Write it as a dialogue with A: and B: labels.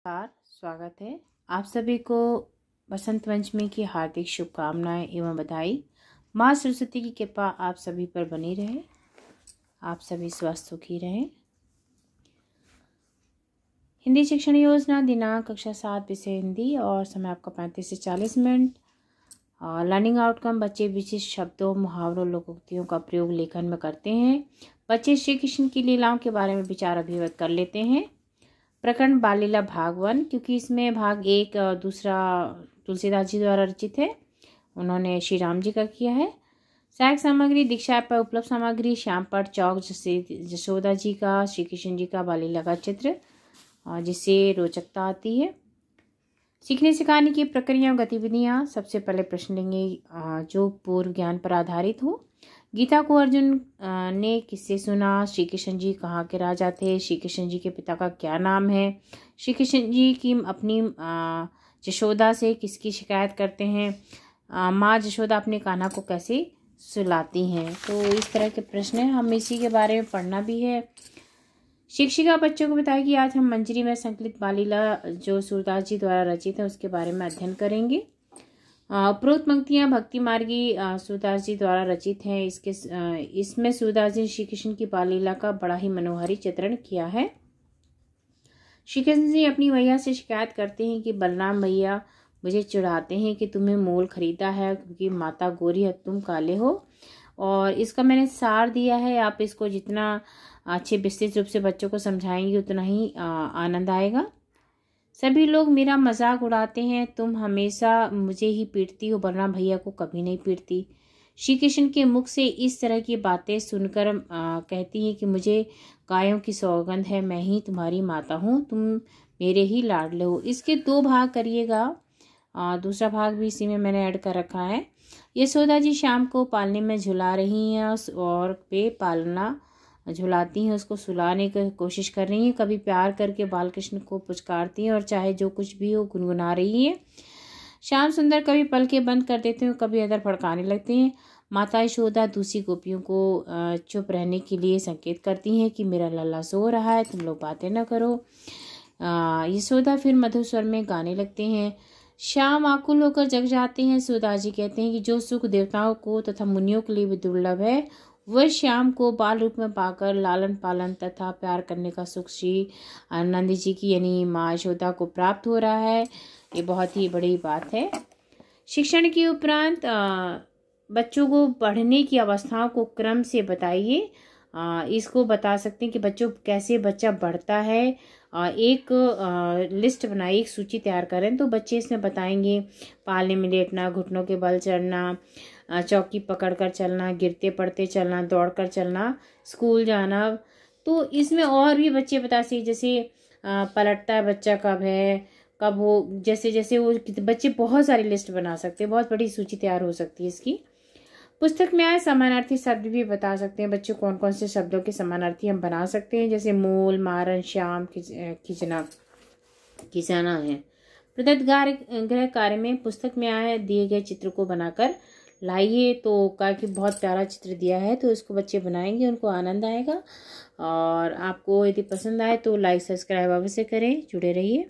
A: स्वागत है आप सभी को बसंत पंचमी की हार्दिक शुभकामनाएं एवं बधाई। माँ सरस्वती की कृपा आप सभी पर बनी रहे, आप सभी स्वस्थ सुखी रहें। हिंदी शिक्षण योजना दिनांक कक्षा 7 विषय हिंदी और समय आपका 35 से 40 मिनट। लर्निंग आउटकम बच्चे विशिष्ट शब्दों मुहावरों लोकोक्तियों का प्रयोग लेखन में करते हैं। बच्चे श्री कृष्ण की लीलाओं के बारे में विचार अभिव्यक्त कर लेते हैं। प्रकरण बाल लीला भाग 1, क्योंकि इसमें भाग 1 दूसरा तुलसीदास जी द्वारा रचित है, उन्होंने श्री राम जी का किया है। सहायक सामग्री दीक्षा पर उपलब्ध सामग्री श्यामपट चौक जशोदा जी का श्री कृष्ण जी का बाल लीला का चित्र, जिससे रोचकता आती है। सीखने सिखाने की प्रक्रिया और गतिविधियाँ। सबसे पहले प्रश्न लेंगे जो पूर्व ज्ञान पर आधारित हो। गीता को अर्जुन ने किससे सुना? श्री कृष्ण जी कहाँ के राजा थे? श्री कृष्ण जी के पिता का क्या नाम है? श्री कृष्ण जी की अपनी जशोदा से किसकी शिकायत करते हैं? माँ जशोदा अपने कान्हा को कैसे सुलाती हैं? तो इस तरह के प्रश्न हैं, हम इसी के बारे में पढ़ना भी है। शिक्षिका बच्चों को बताएगी आज हम मंजरी में संकलित बाल लीला जो सूरदास जी द्वारा रचित है उसके बारे में अध्ययन करेंगे। उपरोक्त पंक्तियां भक्ति मार्गी सूरदास जी द्वारा रचित हैं। इसमें सूरदास जी श्री कृष्ण की बाल लीला का बड़ा ही मनोहारी चित्रण किया है। श्री कृष्ण जी अपनी मैया से शिकायत करते हैं कि बलराम भैया मुझे चिढ़ाते हैं कि तुम्हें मोल खरीदा है क्योंकि माता गोरी है तुम काले हो, और इसका मैंने सार दिया है। आप इसको जितना अच्छे विस्तृत रूप से बच्चों को समझाएंगे उतना ही आनंद आएगा। सभी लोग मेरा मजाक उड़ाते हैं, तुम हमेशा मुझे ही पीटती हो, बलराम भैया को कभी नहीं पीटती। श्री कृष्ण के मुख से इस तरह की बातें सुनकर कहती हैं कि मुझे गायों की सौगंध है, मैं ही तुम्हारी माता हूँ, तुम मेरे ही लाडले हो। इसके 2 भाग करिएगा, दूसरा भाग भी इसी में मैंने ऐड कर रखा है। यशोदा जी शाम को पालने में झुला रही हैं और पे पालना झुलाती हैं, उसको सुलाने की कोशिश कर रही हैं। कभी प्यार करके बाल कृष्ण को पुचकारती हैं और चाहे जो कुछ भी हो गुनगुना रही हैं। श्याम सुंदर कभी पलकें बंद कर देते हैं, कभी अदर फड़काने लगते हैं। माता यशोदा दूसरी गोपियों को चुप रहने के लिए संकेत करती हैं कि मेरा लल्ला सो रहा है, तुम लोग बातें न करो। यशोदा फिर मधुर स्वर में गाने लगते हैं। श्याम आकुल होकर जग जाते हैं। सूरदास जी कहते हैं कि जो सुख देवताओं को तथा मुनियों के लिए भी दुर्लभ है वह श्याम को बाल रूप में पाकर लालन पालन तथा प्यार करने का सुख श्री नंद जी की यानी माँ यशोदा को प्राप्त हो रहा है। ये बहुत ही बड़ी बात है। शिक्षण के उपरांत बच्चों को पढ़ने की अवस्थाओं को क्रम से बताइए। इसको बता सकते हैं कि बच्चों कैसे बच्चा बढ़ता है। एक लिस्ट बनाइए, एक सूची तैयार करें तो बच्चे इसमें बताएंगे पालने में लेटना, घुटनों के बल चढ़ना, चौकी पकड़कर चलना, गिरते पड़ते चलना, दौड़कर चलना, स्कूल जाना। तो इसमें और भी बच्चे बता सकते, जैसे पलटता है बच्चा कब है, कब वो, जैसे जैसे वो बच्चे बहुत सारी लिस्ट बना सकते हैं, बहुत बड़ी सूची तैयार हो सकती है इसकी। पुस्तक में आए समानार्थी शब्द भी बता सकते हैं बच्चे, कौन कौन से शब्दों के समानार्थी हम बना सकते हैं, जैसे मूल, मारन, श्याम, खिंचना, खिंचाना है। प्रदत्त गृह कार्य में पुस्तक में आए दिए गए चित्र को बनाकर लाइए। तो कहा कि बहुत प्यारा चित्र दिया है तो इसको बच्चे बनाएंगे, उनको आनंद आएगा। और आपको यदि पसंद आए तो लाइक सब्सक्राइब अवश्य करें, जुड़े रहिए।